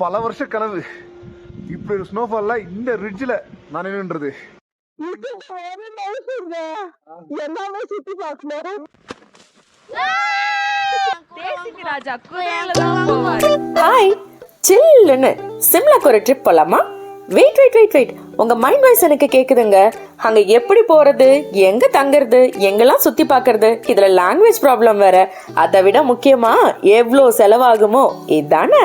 பல வருஷ கனவு. இப்படி ஒரு ஸ்னோஃபால்ல இந்த ரிட்ஜில் நான் நின்றுன்றது. எல்லாமே சுத்தி பார்க்கணும். ஹாய், சில்லுன்னு சிம்லாக்கு ஒரு ட்ரிப் போலாமா? வெயிட் வெயிட் வெயிட் வெயிட் உங்க மைண்ட் வாய்ஸ் எனக்கு கேக்குதுங்க. அங்க எப்படி போறது, எங்க தங்குறது, எங்கெல்லாம் சுத்தி பாக்குறது, இதுல லாங்குவேஜ் ப்ராப்ளம் வேற. அதை விட முக்கியமா எவ்வளோ செலவாகுமோ, இதுதானே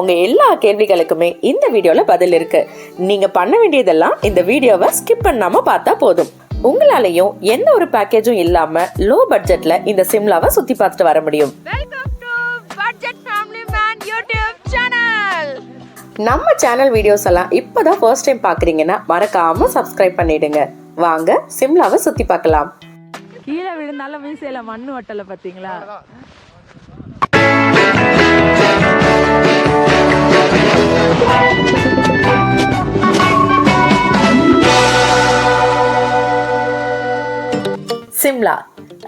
உங்க எல்லா கேள்விகளுக்குமே இந்த வீடியோல பதில் இருக்கு. நீங்க பண்ண வேண்டியதெல்லாம் இந்த வீடியோவை ஸ்கிப் பண்ணாம பார்த்தா போதும். உங்களாலையும் எந்த ஒரு பேக்கேஜும் இல்லாம லோ பட்ஜெட்ல இந்த சிம்லாவை சுத்தி பார்த்துட்டு வர முடியும். நம்ம சேனல் வீடியோஸ் எல்லாம் இப்பதான் ஃபர்ஸ்ட் டைம் பாக்குறீங்கன்னா மறக்காம சப்ஸ்கிரைப் பண்ணிடுங்க. வாங்க சிம்லாவை சுத்தி பார்க்கலாம். கீழே விழுந்தாலும் மீசையில மண்ணு வட்டல பாத்தீங்களா? Shimla,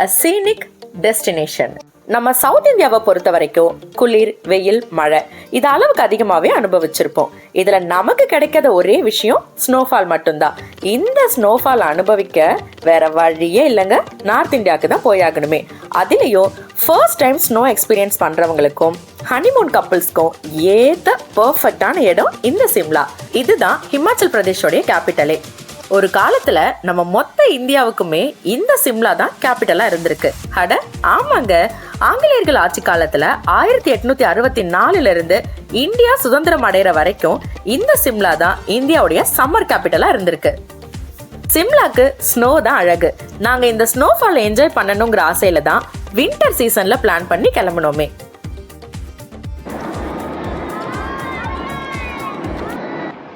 a scenic destination. நம்ம சவுத் இந்தியாவை பொறுத்த வரைக்கும் குளிர், வெயில், மழை இது அளவுக்கு அதிகமாகவே அனுபவிச்சிருப்போம். இதில் நமக்கு கிடைக்காத ஒரே விஷயம் ஸ்னோஃபால் மட்டும்தான். இந்த ஸ்னோஃபால் அனுபவிக்க வேற வழியே இல்லைங்க, நார்த் இந்தியாவுக்கு தான் போயாகணுமே. அதுலேயும் ஃபர்ஸ்ட் டைம் ஸ்னோ எக்ஸ்பீரியன்ஸ் பண்ணுறவங்களுக்கும் ஹனிமூன் கப்புள்ஸ்க்கும் ஏற்ற பர்ஃபெக்டான இடம் இந்த சிம்லா. இதுதான் ஹிமாச்சல் பிரதேஷோடைய கேபிட்டலே. ஒரு காலத்துல நம்ம மொத்த இந்தியாவுக்குமே இந்த சிம்லா தான் கேபிட்டலா இருந்திருக்கு. அட ஆமாங்க, ஆங்கிலேயர்கள் ஆட்சி காலத்துல 1864 இருந்து இந்தியா சுதந்திரம் அடைகிற வரைக்கும் இந்த சிம்லா தான் இந்தியாவுடைய சம்மர் கேபிட்டலா இருந்திருக்கு. சிம்லாக்கு ஸ்னோ தான் அழகு. நாங்க இந்த ஸ்னோஃபால் என்ஜாய் பண்ணணுங்கிற ஆசையில தான் வின்டர் சீசன்ல பிளான் பண்ணி கிளம்பணுமே.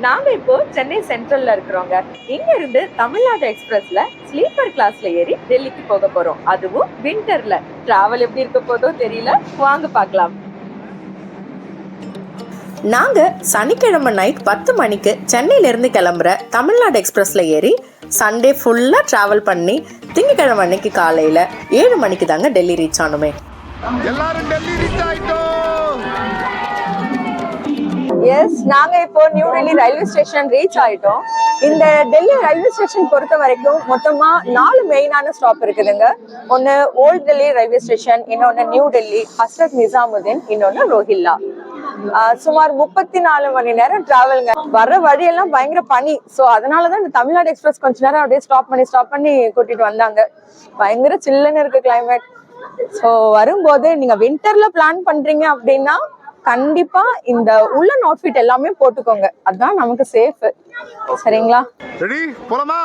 நாங்க இப்போ சென்னை சென்ட்ரல்ல இருக்கிறோங்க. இங்க இருந்து தமிழ்நாடு எக்ஸ்பிரஸ்ல ஸ்லீப்பர் கிளாஸ்ல ஏறி டெல்லிக்கு போக போறோம். அதுவும் விண்டர்ல. டிராவல் எப்படி இருக்க போதோ தெரியல, வாங்க பார்க்கலாம். நாங்க சனிக்கிழமை நைட் 10 மணிக்கு சென்னையில இருந்து கிளம்புற தமிழ்நாடு எக்ஸ்பிரஸ்ல ஏறி சண்டே ஃபுல்லா டிராவல் பண்ணி திங்கக்கிழமை அன்னைக்கு காலையில 7 மணிக்கு தாங்க டெல்லி ரீச் ஆனோமே. எல்லாரும் டெல்லி ரீச் ஆயிட்டோம். எஸ், நாங்க இப்போ new Delhi railway station reach ஆயிட்டோம். இந்த டெல்லி ரயில்வே ஸ்டேஷன் பொறுத்த வரைக்கும் மொத்தமா 4 மெயினான ஸ்டாப் இருக்குதுங்க. ஒன்னு ஓல்ட் டெல்லி ரயில்வே ஸ்டேஷன், இன்னொன்னு நியூ டெல்லி, ஹஸ்ரத் நிசாமுதீன், இன்னொன்னு ரோஹில்லா. சுமார் 34 மணி நேரம் டிராவல்ங்க. வர்ற வழியெல்லாம் பயங்கர பனி. ஸோ அதனாலதான் இந்த தமிழ்நாடு எக்ஸ்பிரஸ் கொஞ்ச நேரம் அப்படியே ஸ்டாப் பண்ணி கூட்டிட்டு வந்தாங்க. பயங்கர சில்லுன்னு இருக்கு கிளைமேட். ஸோ வரும்போது நீங்க வின்டர்ல பிளான் பண்றீங்க அப்படின்னா கண்டிப்பா இந்த உள்ளன் அவுட்ஃபிட் எல்லாமே போட்டுக்கோங்க. அதான் நமக்கு சேஃப். சரிங்களா? ரெடி போலாமா?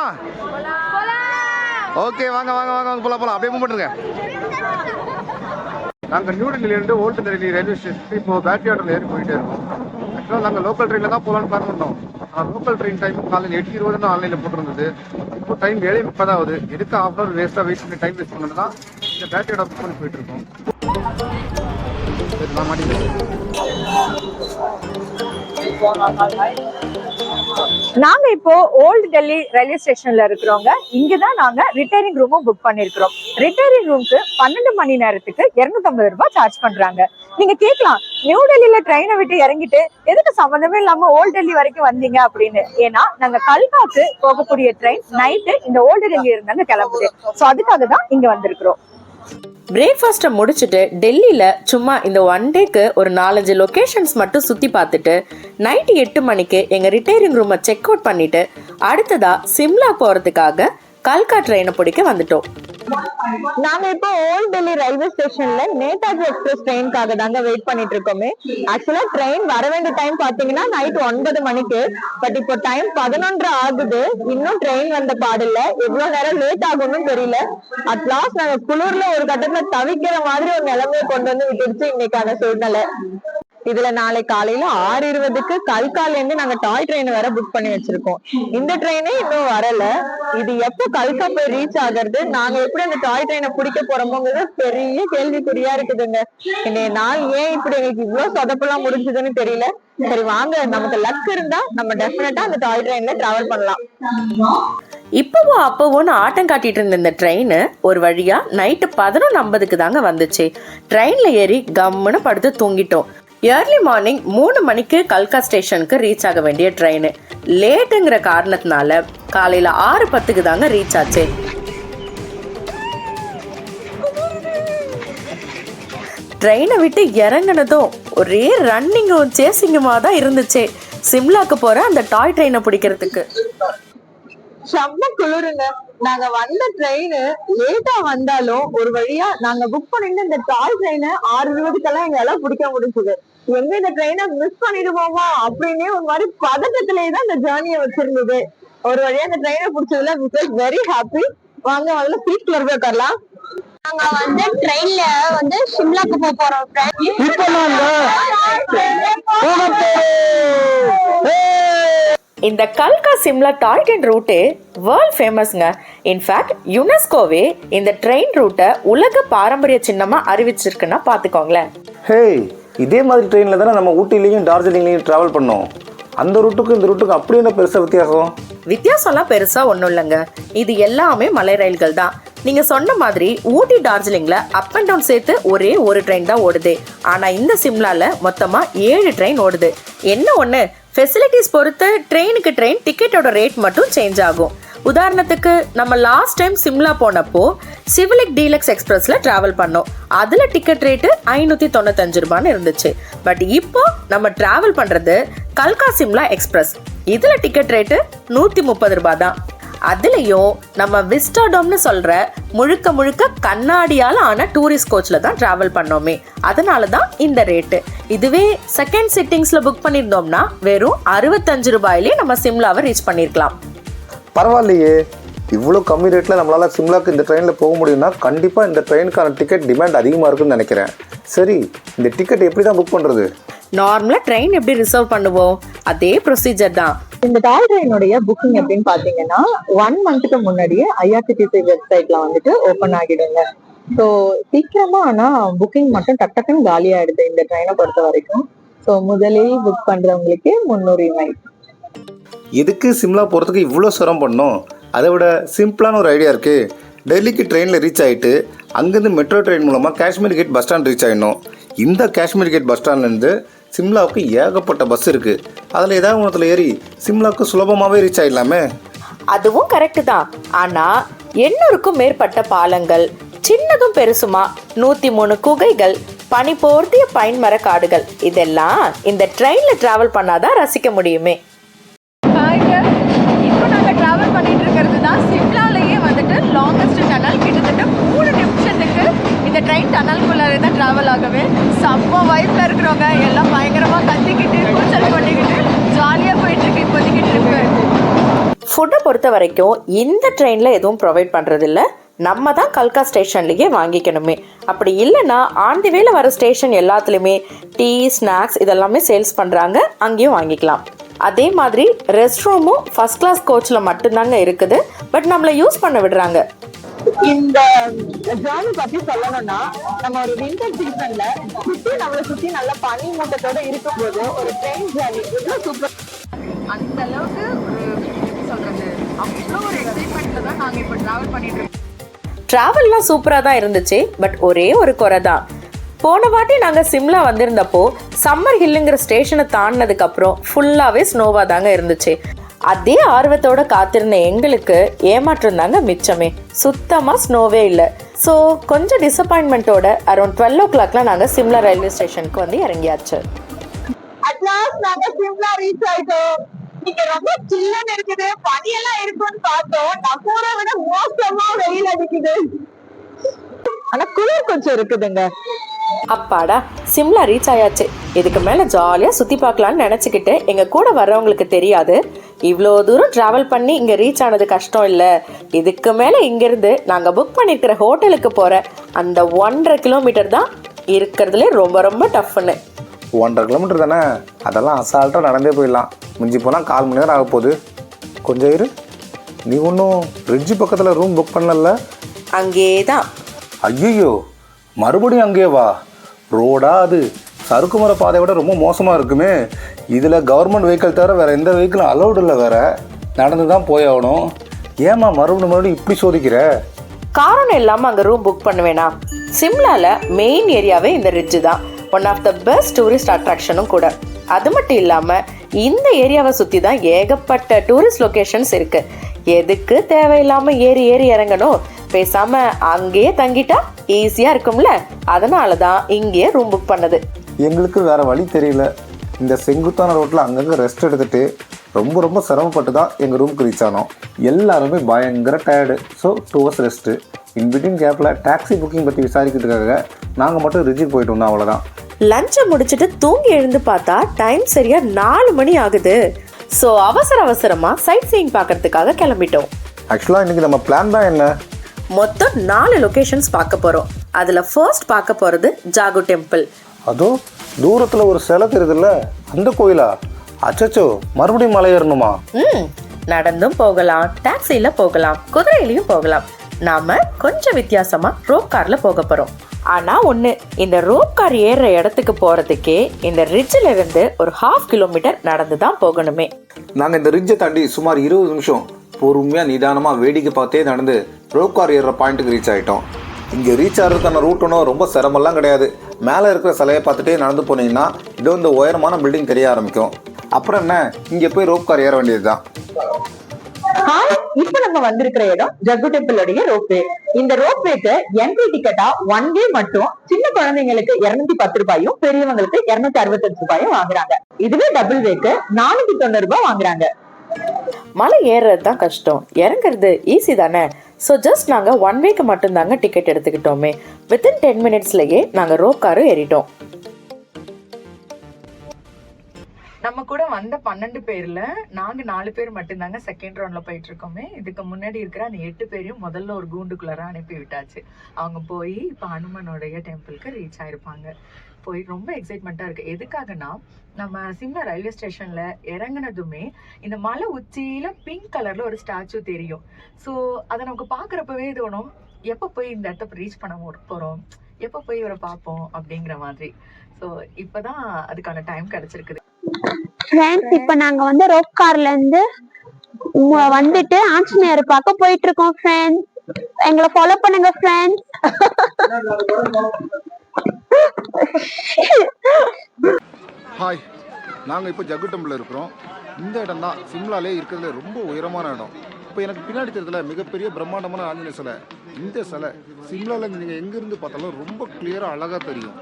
ஓகே, வாங்க வாங்க வாங்க போலாம். அப்படியே மூவ் பண்ணுங்க. நாங்க நியூ டெல்லியில இருந்து ஓல்ட் டெல்லி ரயில்வே ஸ்டேஷன் இப்போ பேக்யார்டில் ஏறி போயிட்டே இருக்கோம். ஆக்சுவலாக நாங்கள் லோக்கல் ட்ரெயினில் தான் போகலான்னு பிளான் பண்ணோம். ஆனால் லோக்கல் ட்ரெயின் டைம் காலையில் 8:20 ஆன்லைனில் போட்டிருந்தது. இப்போ டைம் 7:30 ஆகுது. எதுக்கு ½ ஹவர் வேஸ்ட்டாக வெயிட் பண்ணி டைம் வேஸ்ட் பண்ணது தான் இந்த பேக்யார்ட் புக் பண்ணி போயிட்டு இருக்கோம். நாங்க இப்போ ஓல்ட் டெல்லி ரயில்வே ஸ்டேஷன்ல இருக்கிறோங்க. இங்கதான் நாங்க ரிட்டையரிங் ரூமும் புக் பண்ணிருக்கிறோம். ரிட்டையரிங் ரூமுக்கு 12 மணி நேரத்துக்கு 250 ரூபாய் சார்ஜ் பண்றாங்க. நீங்க கேட்கலாம், நியூ டெல்லியில ட்ரெயினை விட்டு இறங்கிட்டு எதுக்கு சம்பந்தமே இல்லாம ஓல்ட் டெல்லி வரைக்கும் வந்தீங்க அப்படின்னு. ஏன்னா நாங்க கல்காக்கு போகக்கூடிய ட்ரெயின் நைட்டு இந்த ஓல்டு டெல்லி இருந்தாங்க கிளம்புது. சோ அதுக்காக தான் இங்க வந்திருக்கிறோம். பிரேக்ஃபாஸ்ட்டை முடிச்சுட்டு டெல்லியில் சும்மா இந்த 1 டேக்கு ஒரு 4-5 லொக்கேஷன்ஸ் மட்டும் சுற்றி பார்த்துட்டு நைட்டு 8 மணிக்கு எங்கள் ரிட்டையரிங் ரூமை செக் அவுட் பண்ணிவிட்டு அடுத்ததாக சிம்லா போகிறதுக்காக கல்கா ட்ரெயினை பிடிக்க வந்துட்டோம். நாங்க இப்போ ஓல்ட் டெல்லி ரயில்வே ஸ்டேஷன்ல நேதாஜி எக்ஸ்பிரஸ் ட்ரெயினுக்காக தாங்க வெயிட் பண்ணிட்டு இருக்கோமே. ஆக்சுவலா ட்ரெயின் வர வேண்டிய டைம் பாத்தீங்கன்னா நைட் 9 மணிக்கு. பட் இப்போ டைம் 11:30 ஆகுது. இன்னும் ட்ரெயின் வந்த பாடில்ல. எவ்வளவு நேரம் லேட் ஆகும்னு தெரியல. அட் லாஸ்ட் நாங்க குளிர்ல ஒரு கட்டத்துல தவிக்கிற மாதிரி ஒரு நிலைமையை கொண்டு வந்து விட்டுருச்சு இன்னைக்கான சூழ்நிலை. இதுல நாளை காலையில 6:20க்கு கல்கால இருந்து நாங்க டாய் ட்ரெயின் வேற புக் பண்ணி வச்சிருக்கோம். இந்த ட்ரெயினே இன்னும் வரல. இது எப்போ கல்கா போய் ரீச் ஆகுறது, நாங்க எப்படி அந்த டாய் ட்ரெயினை பிடிக்க போறோமோங்கிறது பெரிய கேள்விக்குறியா இருக்குதுங்க. இன்னைய நாள் ஏன் இப்படி எங்களுக்கு இவ்வளவு சொதப்பெல்லாம் முடிஞ்சதுன்னு தெரியல. சரி வாங்க, நமக்கு லக் இருந்தா நம்ம டெஃபினட்டா அந்த டாய் ட்ரெயின்ல டிராவல் பண்ணலாம். இப்பவும் அப்போன்னு ஆட்டம் காட்டிட்டு இருந்த இந்த ட்ரெயின் ஒரு வழியா நைட்டு 11:50க்கு தாங்க வந்துச்சு. ட்ரெயின்ல ஏறி கம்முன்னு படுத்து தூங்கிட்டோம். ஏர்லி மார்னிங் 3 மணிக்கு கல்கா ஸ்டேஷனுக்கு ரீச் ஆக வேண்டிய ட்ரெயின் லேட்டுங்கிற காரணத்தினால காலையில் 6:10க்கு தாங்க ரீச் ஆச்சு. ட்ரெயினை விட்டு இறங்கினதும் ஒரே ரன்னிங்கும் சேசிங்குமாக தான் இருந்துச்சு சிம்லாக்கு போகிற அந்த டாய் ட்ரெயினை பிடிக்கிறதுக்கு. செம்ம குளிருங்க. நாங்க வந்த ட்ரெயின் லேட்டா வந்தாலும் ஒரு வழியா நாங்க புக் பண்ணிட்டு இந்த டாய் ட்ரெயினை 6:20க்கெல்லாம் எங்களால பிடிக்க முடிஞ்சது. எங்க இந்த ட்ரெயினை மிஸ் பண்ணிடுவோமா அப்படின்னே ஒரு மாதிரி பதட்டத்திலேயே தான் இந்த ஜேர்னியை வச்சிருந்தது. ஒரு வழியா இந்த ட்ரெயினை பிடிச்சதுல வெரி ஹாப்பி. வாங்க முதல்ல சீட்ல போய் உட்காரலாம். நாங்க வந்து ட்ரெயின்ல வந்து சிம்லாக்கு போறோம். இந்த கல்கா Shimla toy train route world ஃபேமஸ்ங்க. இன்ஃபேக்ட் யுனெஸ்கோவே இந்த ட்ரெயின் ரூட்டை உலக பாரம்பரிய சின்னமா அறிவிச்சிருக்குன்னா பாத்துக்கோங்களேன். ஹே, இதே மாதிரி ட்ரெயினில் தானே நம்ம ஊட்டிலையும் டார்ஜிலிங்லையும் ட்ராவல் பண்ணோம். அந்த ரூட்டுக்கும் இந்த ரூட்டுக்கும் அப்படி என்ன பெருசாக வித்தியாசம்? வித்தியாசம்லாம் பெருசா ஒன்றும் இல்லைங்க. இது எல்லாமே மலை ரயில்கள் தான். நீங்க சொன்ன மாதிரி ஊட்டி டார்ஜிலிங்ல அப் அண்ட் டவுன் சேர்த்து ஒரே ஒரு ட்ரெயின் தான் ஓடுது. ஆனா இந்த சிம்லால மொத்தமா 7 ட்ரெயின் ஓடுது. என்ன ஒண்ணு, ஃபெசிலிட்டிஸ் பொறுத்து ட்ரெயினுக்கு ட்ரெயின் டிக்கெட்டோட ரேட் மட்டும் சேஞ்ச் ஆகும். உதாரணத்துக்கு நம்ம லாஸ்ட் டைம் சிம்லா போனப்போ சிவிலிக் டீலக்ஸ் எக்ஸ்பிரஸ்ல டிராவல் பண்ணோம். அதுல டிக்கெட் ரேட்டு 595 ரூபான்னு இருந்துச்சு. பட் இப்போ நம்ம டிராவல் பண்றது கல்கா சிம்லா எக்ஸ்பிரஸ். இதுல டிக்கெட் ரேட்டு 130 ரூபாய் தான். அதுலயும் நம்ம விஸ்டாடோம்னு சொல்ற முழுக்க முழுக்க கண்ணாடியால ஆன டூரிஸ்ட் கோச்ல தான் டிராவல் பண்ணோமே, அதனால தான் இந்த ரேட்டு. இதுவே செகண்ட் சிட்டிங்ஸ்ல புக் பண்ணியிருந்தோம்னா வெறும் 65 ரூபாயிலே நம்ம சிம்லாவை ரீச் பண்ணிருக்கலாம். பரவாயில்லையே, இவ்வளோ கம்மி ரேட்டில் நம்மளால் சிம்லாக்கு இந்த ட்ரெயினில் போக முடியும்னா கண்டிப்பாக இந்த ட்ரெயினுக்கான டிக்கெட் டிமாண்ட் அதிகமாக இருக்குன்னு நினைக்கிறேன். சரி, இந்த டிக்கெட் எப்படி தான் புக் பண்ணுறது? நார்மலா ட்ரெயின் எப்படி ரிசர்வ் பண்ணுவோம் அதே ப்ரொசீஜர் தான். இந்த டாய் ட்ரெயினுடைய புக்கிங் எப்படின்னு பாத்தீங்கன்னா 1 மந்த்துக்கு முன்னாடியே IRCTC வெப்சைட்ல வந்துட்டு ஓபன் ஆகிடுங்க. ஸோ சீக்கிரமா ஆனா புக்கிங் மட்டும் டக்குன்னு காலி ஆயிடுது இந்த ட்ரெயினை பொறுத்த வரைக்கும். ஸோ முதலில் புக் பண்றவங்களுக்கு முன்னுரிமை. எதுக்கு சிம்லா போகிறதுக்கு இவ்வளோ சிரமம் பண்ணோம்? அதை விட சிம்பிளான ஒரு ஐடியா இருக்குது. டெல்லிக்கு ட்ரெயினில் ரீச் ஆகிட்டு அங்கேருந்து மெட்ரோ ட்ரெயின் மூலமாக Kashmir gate bus stand reach ஆகிடணும். இந்த காஷ்மீர் கேட் பஸ் ஸ்டாண்ட்லேருந்து சிம்லாவுக்கு ஏகப்பட்ட பஸ் இருக்குது. அதில் ஏதாவது ஒன்றத்தில் ஏறி சிம்லாவுக்கு சுலபமாகவே ரீச் ஆகிடலாமே. அதுவும் கரெக்டு தான். ஆனால் 800க்கும் மேற்பட்ட பாலங்கள், சின்னதும் பெருசுமா 103 குகைகள், பனி போர்த்திய பைன் மர காடுகள், இதெல்லாம் இந்த ட்ரெயினில் ட்ராவல் பண்ணாதான் ரசிக்க முடியுமே. இப்போ நாங்கள் ட்ராவல் பண்ணிட்டு இருக்கிறது தான் சிம்லாலேயே வந்துட்டு லாங்கஸ்ட் டனல். கிட்டத்தட்ட 3 நிமிஷத்துக்கு இந்த ட்ரெயின் டனல்குள்ளாரே தான் ட்ராவல் ஆகவே. செம்ம வைப்பில் இருக்கிறவங்க எல்லாம் பயங்கரமாக கத்திக்கிட்டு கூச்சல் பண்ணிக்கிட்டு ஜாலியாக போயிட்டுருக்கு இப்போதைக்கு ட்ரிப்பு. ஃபுட்டை பொறுத்த வரைக்கும் இந்த ட்ரெயினில் எதுவும் ப்ரொவைட் பண்ணுறதில்ல. நம்ம தான் கல்கா ஸ்டேஷன்லேயே வாங்கிக்கணுமே. அப்படி இல்லைன்னா ஆன் தி வேல வர ஸ்டேஷன் எல்லாத்துலேயுமே டீ, ஸ்நாக்ஸ் இதெல்லாமே சேல்ஸ் பண்ணுறாங்க, அங்கேயும் வாங்கிக்கலாம். அதே மாதிரி ரெஸ்ட் ரூமும் ஃபர்ஸ்ட் கிளாஸ் கோச்சில் மட்டும்தாங்க இருக்குது. பட் நம்மளை யூஸ் பண்ண விடுறாங்க. இந்த ஜேர்னி பத்தி சொல்லணும்னா நம்ம ஒரு வின்டர் சீசன்ல நம்மளை சுத்தி நல்ல பனி மூட்டத்தோட இருக்கும்போது ஒரு ட்ரெயின் ஜேர்னி எவ்வளவு சூப்பர். அந்த அளவுக்கு சொல்றது அவ்வளோ ஒரு எக்ஸைட்மெண்ட்ல தான் நாங்க இப்ப டிராவல் பண்ணிட்டு இருக்கோம். ட்ராவல்லாம் சூப்பராக தான் இருந்துச்சு. பட் ஒரே ஒரு குறை தான். போன வாட்டி நாங்கள் சிம்லா வந்திருந்தப்போ சம்மர் ஹில்லுங்கிற ஸ்டேஷனை தாண்டினதுக்கப்புறம் ஃபுல்லாகவே ஸ்னோவாக தாங்க இருந்துச்சு. அதே ஆர்வத்தோட காத்திருந்த எங்களுக்கு ஏமாற்றம் தாங்க மிச்சமே. சுத்தமாக ஸ்னோவே இல்லை. ஸோ கொஞ்சம் டிசப்பாயின்மெண்ட்டோட அரௌண்ட் 12 o'clockலாம் நாங்கள் சிம்லா ரயில்வே ஸ்டேஷனுக்கு வந்து இறங்கியாச்சு. அட்லாஸ்ட் நாங்க சிம்லா ரீச் ஆயிட்டோம். இங்க ரொம்ப சில்லுன்னு இருக்குது, பனியெல்லாம் இருக்குன்னு பார்த்தோம். நம்ம ஊரை விட மோசமா வெயில் அடிக்குது. ஆனா குளிர் கொஞ்சம் இருக்குதுங்க. அப்பாடா, சிம்லா ரீச் ஆயாச்சு. இதுக்கு மேலே ஜாலியாக சுற்றி பார்க்கலான்னு நினச்சிக்கிட்டு எங்கள் கூட வர்றவங்களுக்கு தெரியாது இவ்வளோ தூரம் ட்ராவல் பண்ணி இங்கே ரீச் ஆனது கஷ்டம் இல்லை. இதுக்கு மேலே இங்கேருந்து நாங்கள் புக் பண்ணியிருக்கிற ஹோட்டலுக்கு போகிற அந்த 1.5 கிலோமீட்டர் தான் இருக்கிறதுலே ரொம்ப ரொம்ப டஃப்னு. 1.5 கிலோமீட்டர் தானே, அதெல்லாம் அசால்ட்டாக நடந்தே போயிடலாம். மிஞ்சி போனால் 1/4 மணி நேரம் ஆக போகுது. கொஞ்சம் இரு, நீ ஒன்றும் பிரிட்ஜு பக்கத்தில் ரூம் புக் பண்ணல? அங்கே தான். ஐயோ, மறுபடியும் அங்கேயே வா? ரோடா அது? சறுக்கு மர பாதை விட ரொம்ப மோசமாக இருக்குமே. இதில் கவர்மெண்ட் வெஹிக்கிள் தவிர வேறு எந்த வெஹிக்கிளும் அலௌடு இல்லை. வேறு நடந்து தான் போய் ஆகணும். ஏமா மறுபடியும் இப்படி சோதிக்கிற? காரணம் இல்லாமல் அங்கே ரூம் புக் பண்ணுவேனா? சிம்லாவில் மெயின் ஏரியாவே இந்த ரிட்ஜு தான். One of the best tourist அட்ராக்ஷனும் கூட. அது மட்டும் இல்லாமல் இந்த ஏரியாவை சுற்றி தான் ஏகப்பட்ட டூரிஸ்ட் லொக்கேஷன்ஸ் இருக்கு. எதுக்கு தேவையில்லாமல் ஏறி இறங்கணும், பேசாம அங்கேயே தங்கிட்டா ஈஸியாக இருக்கும்ல. அதனால தான் இங்கேயே ரூம் புக் பண்ணது. எங்களுக்கு வேறு வழி தெரியல. இந்த செங்குத்தான ரோட்டில் அங்கங்கே ரெஸ்ட் எடுத்துகிட்டு ரொம்ப சிரமப்பட்டு தான் எங்கள் ரூமுக்கு ரீச் ஆனோம். எல்லாருமே பயங்கர tired. So 2 hours rest. In between கேப்பில் டாக்ஸி புக்கிங் பற்றி விசாரிக்கிறதுக்காக நாங்கள் மட்டும் ரிஜிக்கு போயிட்டு வந்தோம், அவ்வளோதான். லஞ்சை முடிச்சுட்டு தூங்கி எழுந்து பார்த்தா டைம் சரியா 4 மணி ஆகுது. ஸோ அவசரமாக சைட் சீயிங் பார்க்கறதுக்காக கிளம்பிட்டோம். ஆக்சுவலாக இன்றைக்கி நம்ம பிளான் தான் என்ன, மொத்தம் 4 லொகேஷன்ஸ் பார்க்க போகிறோம். அதில் ஃபர்ஸ்ட் பார்க்க போகிறது ஜாகு டெம்பிள். அதோ தூரத்தில் ஒரு சிலை தெரியுதுல்ல, அந்த கோயிலா? அச்சச்சோ, மறுபடியும் மலை ஏறணுமா? நடந்தும் போகலாம், டாக்ஸியில் போகலாம், குதிரையிலையும் போகலாம். நாம கொஞ்சம் வித்தியாசமா ரோப் கார்ல போக போறோம். ஆனா ஒண்ணு, இந்த ரோப் கார் ஏறுற இடத்துக்கு போறதுக்கே இந்த ரிட்ஜில் இருந்து ஒரு 1/2 கிலோமீட்டர் நடந்து தான் போகணுமே. நாங்கள் இந்த ரிட்ஜை தாண்டி சுமார் 20 நிமிஷம் பொறுமையாக நிதானமாக வேடிக்கை பார்த்தே நடந்து ரோப் கார் ஏறுற பாயிண்ட்டுக்கு ரீச் ஆகிட்டோம். இங்கே ரீச் ஆகிறதுக்கான ரூட் ஒன்றும் ரொம்ப சிரமம்லாம் கிடையாது. மேலே இருக்கிற சிலையை பார்த்துட்டே நடந்து போனீங்கன்னா இதோ இந்த உயரமான பில்டிங் தெரிய ஆரம்பிக்கும். அப்புறம் என்ன, இங்கே போய் ரோப் கார் ஏற வேண்டியது தான். இப்ப நம்ம வந்திருக்கிற இடம் ஜகு டெம்பிளோடைய ரோப்வே. இந்த ரோப்வேக்கு என்ட்ரி டிக்கெட்டா 1 way மட்டும் சின்ன குழந்தைங்களுக்கு 210 ரூபாயும் பெரியவங்களுக்கு 265 ரூபாயும் வாங்குறாங்க. இதுவே டபுள் வேக்கு 490 ரூபாய் வாங்குறாங்க. மலை ஏறுறது தான் கஷ்டம், இறங்குறது ஈஸி தானே. ஸோ ஜஸ்ட் நாங்கள் 1 வேக்கு மட்டும்தாங்க டிக்கெட் எடுத்துக்கிட்டோமே. வித்தின் 10 minutesலயே நாங்கள் ரோப் காரும் ஏறிட்டோம். நம்ம கூட வந்த 12 பேர்ல நாங்க 4 பேர் மட்டும்தாங்க செகண்ட் ரவுண்ட்ல போயிட்டு இருக்கோமே. இதுக்கு முன்னாடி இருக்கிற அந்த 8 பேரையும் முதல்ல ஒரு கூண்டுக்குள்ளார அனுப்பி விட்டாச்சு. அவங்க போய் இப்ப ஹனுமனுடைய டெம்பிளுக்கு ரீச் ஆயிருப்பாங்க. போய் ரொம்ப எக்ஸைட்மெண்ட்டா இருக்கு. எதுக்காகனா, நம்ம சிம்லா ரயில்வே ஸ்டேஷன்ல இறங்குனதுமே இந்த மலை உச்சியில பிங்க் கலர்ல ஒரு ஸ்டாச்சு தெரியும். ஸோ அதை நமக்கு பாக்குறப்பவே தோணும், எப்ப போய் இந்த இடத்த ரீச் பண்ண போறோம், எப்ப போய் இவரை பார்ப்போம் அப்படிங்கிற மாதிரி. ஸோ இப்பதான் அதுக்கான டைம் கிடைச்சிருக்குது. ஃப்ரெண்ட்ஸ், இப்ப நாங்க வந்து ரோப் கார்ல இருந்து வந்துட்டு ஆஞ்சநேயர் பார்க்க போயிட்டு இருக்கோம். ஃப்ரெண்ட்ஸ், எங்களை ஃபாலோ பண்ணுங்க ஃப்ரெண்ட்ஸ். ஹாய், நாங்கள் இப்போ ஜகு டெம்பிள் இருக்கிறோம். இந்த இடம் தான் சிம்லாலே இருக்கிறதுல ரொம்ப உயரமான இடம். இப்போ எனக்கு பின்னாடி தெரியுதுல மிகப்பெரிய பிரம்மாண்டமான ஆஞ்சநேய சிலை. இந்த சிலை சிம்லாவில் நீங்கள் எங்கேருந்து பார்த்தாலும் ரொம்ப கிளியராக அழகாக தெரியும்.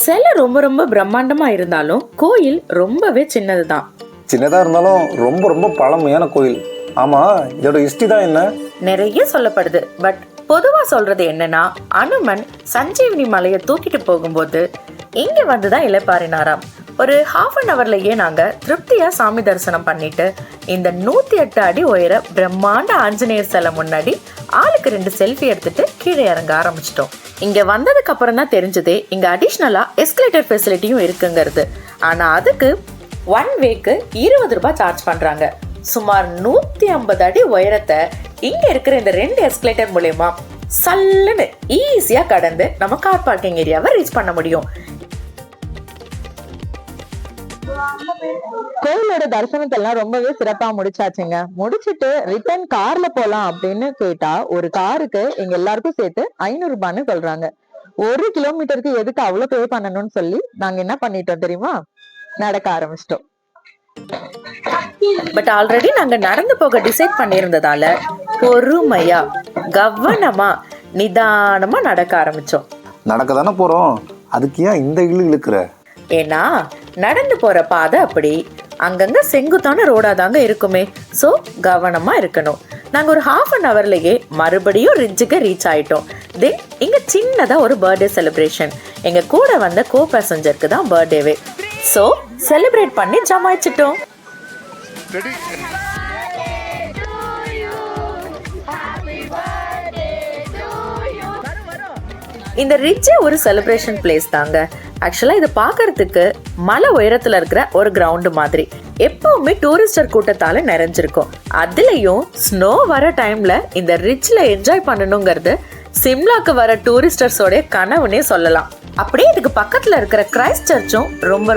சிலை ரொம்ப பிரம்மாண்டமா இருந்தாலும் கோயில் ரொம்பவே சின்னதுதான். சின்னதாக இருந்தாலும் ரொம்ப பழமையான கோயில். ஆமாம், இதோட ஹிஸ்ட்ரி தான் என்ன? நிறைய சொல்லப்படுது. பட் பொதுவா சொல்றது என்னன்னா, அனுமன் சஞ்சீவினி மலையை தூக்கிட்டு போகும்போது இங்க வந்துதான் இளைப்பாறினாராம். ஒரு 1/2 hourலயே நாங்க திருப்தியா சாமி தரிசனம் பண்ணிட்டு இந்த 108 அடி உயர பிரம்மாண்ட ஆஞ்சநேயர் சிலை முன்னாடி ஆளுக்கு 2 செல்ஃபி எடுத்துட்டு கீழே இறங்க ஆரம்பிச்சிட்டோம். இங்க வந்ததுக்கு அப்புறம் தான் தெரிஞ்சது இங்க அடிஷ்னலா எஸ்கலேட்டர் ஃபெசிலிட்டியும் இருக்குங்கிறது. ஆனா அதுக்கு 1 வேக்கு 20 ரூபாய் சார்ஜ் பண்றாங்க. சுமார் 150 அடி உயரத்தை இங்க இருக்கிற இந்த 2 எஸ்கலேட்டர் மூலமா சல்லுன்னு ஈஸியா கடந்து நம்ம கார் பார்க்கிங் ஏரியாவை ரீச் பண்ண முடியும். கோயிலோட தரிசனத்தை எல்லாம் ரொம்பவே சிறப்பா முடிச்சாச்சுங்க. முடிச்சிட்டு ரிட்டர்ன் கார்ல போலாம் அப்படின்னு கேட்டா ஒரு காருக்கு எங்க எல்லாருக்கும் சேர்த்து 500 ரூபான்னு சொல்றாங்க. 1 கிலோமீட்டருக்கு எதுக்கு அவ்வளவு பே பண்ணணும்னு சொல்லி நாங்க என்ன பண்ணிட்டோம் தெரியுமா, நடக்க ஆரம்பிச்சிட்டோம். பட் ஆல்ரெடி நாங்க நடந்து போக டிசைட் பண்ணியிருந்ததால பொறுமையா கவனமா நிதானமா நடக்க ஆரம்பிச்சோம். நடக்க தானே போகிறோம், அதுக்கு ஏன் இந்த இழுக்கிற? ஏன்னா நடந்து போற பாதை அப்படி அங்கங்க செங்குத்தான ரோடா தாங்க இருக்குமே. ஸோ கவனமா இருக்கணும். நாங்க ஒரு 1/2 hourலயே மறுபடியும் ரிட்ஜுக்கு ரீச் ஆயிட்டோம். தென் இங்க சின்னதா ஒரு பர்த்டே செலிப்ரேஷன். எங்க கூட வந்த கோ பேசஞ்சருக்கு தான் பர்த்டேவே. ஸோ செலிப்ரேட் பண்ணி ஜமாயிச்சிட்டோம். இந்த ரிட்ஜே ஒரு செலிப்ரேஷன் பிளேஸ் தாங்க. ஆக்சுவலாக இது பார்க்கறதுக்கு மலை உயரத்தில் இருக்கிற ஒரு கிரவுண்டு மாதிரி. எப்பவுமே டூரிஸ்டர் கூட்டத்தால் நிறைஞ்சிருக்கும். அதுலேயும் ஸ்னோ வர டைமில் இந்த ரிட்ஜில் என்ஜாய் பண்ணணுங்கிறது சிம்லாக்கு வர டூரிஸ்டர்ஸோடைய கனவுன்னே சொல்லலாம். அப்படியே இதுக்கு பக்கத்தில் இருக்கிற கிரைஸ்ட் சர்ச்சும்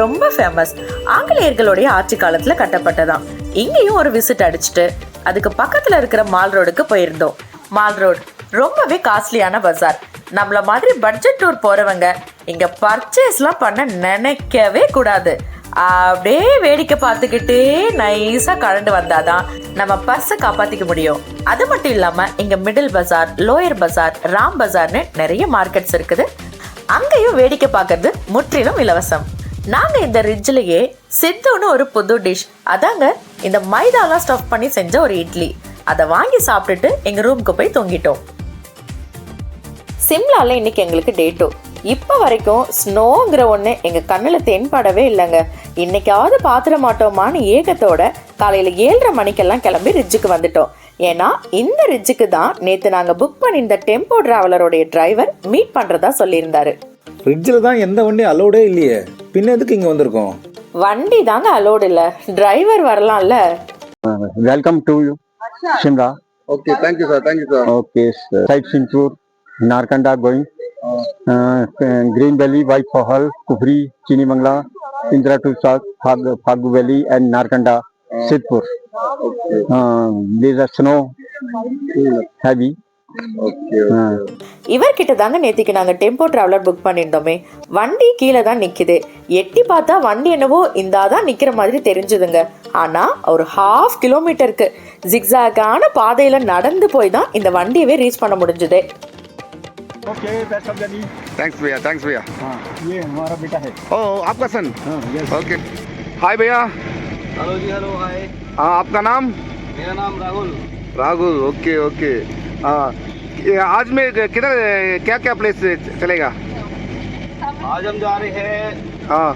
ரொம்ப ஃபேமஸ். ஆங்கிலேயர்களுடைய ஆட்சி காலத்தில் கட்டப்பட்டதான். இங்கேயும் ஒரு விசிட் அடிச்சுட்டு அதுக்கு பக்கத்தில் இருக்கிற மால் ரோடுக்கு போயிருந்தோம். மால் ரோடு ரொம்பவே காஸ்ட்லியான பஜார். நம்மள மாதிரி பட்ஜெட் டூர் போறவங்க இங்க பர்ச்சேஸ்லாம் பண்ண நினைக்கவே கூடாது. அப்படியே வேடிக்கை பார்த்துக்கிட்டே நைஸா கலந்து வந்தாதான் நம்ம பர்ஸை காப்பாத்திக்க முடியும். அது மட்டும் இல்லாம இங்க மிடில் பஜார், லோயர் பஜார், ராம் பஜார்னு நிறைய மார்க்கெட்ஸ் இருக்குது. அங்கேயும் வேடிக்கை பார்க்கறது முற்றிலும் இலவசம். நாங்க இந்த ரிட்ஜ்லயே சித்துன்னு ஒரு புது டிஷ், அதாங்க இந்த மைதாலாம் ஸ்டஃப் பண்ணி செஞ்ச ஒரு இட்லி, அதை வாங்கி சாப்பிட்டுட்டு எங்க ரூமுக்கு போய் தூங்கிட்டோம். சிம்லால இன்னைக்கு எங்களுக்கு டே 2. இப்போ வரைக்கும் ஸ்னோங்கிற ஒன்று எங்கள் கண்ணில் தென்படவே இல்லைங்க. இன்னைக்காவது பார்த்துட மாட்டோமான்னு ஏகத்தோட காலையில் 7:30 மணிக்கெல்லாம் கிளம்பி ரிட்ஜுக்கு வந்துட்டோம். ஏன்னா இந்த ரிட்ஜுக்கு தான் நேற்று நாங்கள் புக் பண்ணியிருந்த டெம்போ டிராவலரோடைய டிரைவர் மீட் பண்ணுறதா சொல்லியிருந்தாரு. ஃப்ரிட்ஜில் தான் எந்த வண்டி அலோடே இல்லையே, பின்ன எதுக்கு இங்கே வந்திருக்கோம்? வண்டி தாங்க அலோடு இல்லை, டிரைவர் வரலாம்ல. Welcome to Shimla. Okay, thank you sir, thank you sir. Okay, sightseeing tour, Narkanda going, Green Valley, White Fahal, Kufri, Chini Mangla, Indra to South, Phagu Valley and Narkanda, Sidpur. There's a snow, heavy. இவர்கிட்ட தாங்க நேத்திக்கு நாங்க tempo traveller book பண்ணியிருந்தோமே. வண்டி கீழே தான் நிக்குது. எட்டி பார்த்தா வண்டி என்னவோ இந்தாதான் நிக்கிற மாதிரி தெரிஞ்சுதுங்க. ஆனா ஒரு 1/2 கிலோமீட்டருக்கு ஜிக்ஸாகான பாதையில நடந்து போய் தான் இந்த வண்டியவே ரீச் பண்ண முடிஞ்சது. Okay, best of journey. Thanks भैया, थैंक्स भैया. ये हमारा बेटा है. ओ, आपका सन? ओके. हाय भैया. हेलो जी, हेलो, हाय. हाँ, आपका नाम? मेरा नाम राहुल. Rahul, okay okay. हाँ, आज में किधर क्या क्या प्लेस चलेगा? आज हम जा रहे हैं. हाँ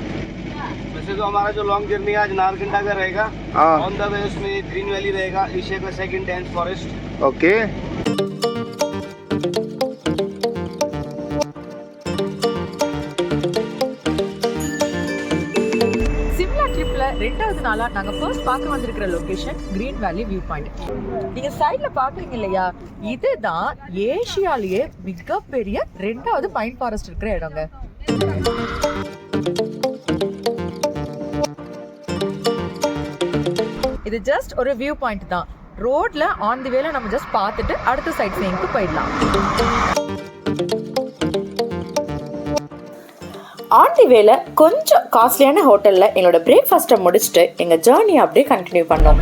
वैसे तो हमारा जो लॉन्ग जर्नी आज नारकंडा का रहेगा. हाँ. ऑन द वे उसमें ग्रीन वैली रहेगा, एशिया का second dense forest. Okay. Shimla ட்ரிப்ல 2வது நாளா நாங்க ஃபர்ஸ்ட் பார்க்க வந்திருக்கிற location green valley view point. நீங்க சைடுல பாக்குறீங்க இல்லையா, இதுதான் ஏசியாலேயே மிகப்பெரிய 2வது பைன் ஃபாரஸ்ட் இருக்கிற இடங்க. இது ஜஸ்ட் ஒரு வியூ பாயிண்ட் தான். ரோட்ல ஆன் தி வேல நம்ம ஜஸ்ட் பார்த்துட்டு அடுத்த சைட் சீயிங்க்கு போயிடலாம். ஆன் தி வேல கொஞ்சம் காஸ்ட்லியான ஹோட்டல்ல எங்களோட பிரேக்ஃபாஸ்ட்டை முடிச்சுட்டு எங்க ஜர்னி அப்படியே கண்டினியூ பண்ணோம்.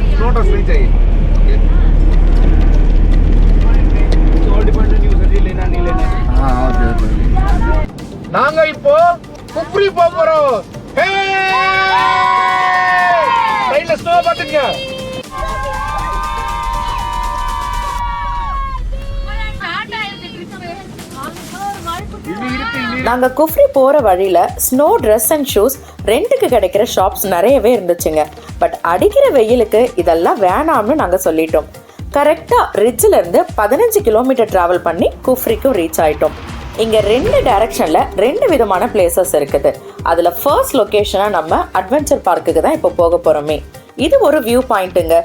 ऑल डिपेंड ऑन यूजर लेना नहीं लेना. हाँ, ओके ओके. நாங்க இப்போ குப்ரி போறோம். ஹே! ரைட்ல ஸ்னோ பாத்துங்க. நாங்க குஃப்ரி போற வழியில ஸ்னோ ட்ரெஸ் அண்ட் ஷூஸ் ரெண்டுக்கு கிடைக்கிற ஷாப்ஸ் நிறையவே இருந்துச்சுங்க. பட் அடிக்கிற வெயிலுக்கு இதெல்லாம் வேணாம்னு நாங்க சொல்லிட்டோம். கரெக்டா ரிட்ஜ்ல இருந்து 15 கிலோமீட்டர் டிராவல் பண்ணி குஃப்ரிக்கும் ரீச் ஆயிட்டோம். இங்க 2 டைரக்ஷன்ல 2 விதமான பிளேசஸ் இருக்குது. அதுல ஃபர்ஸ்ட் லொகேஷனா நம்ம அட்வென்ச்சர் பார்க்குக்கு தான் இப்போ போக போறோமே. இது ஒரு வியூ பாயிண்ட்டுங்க.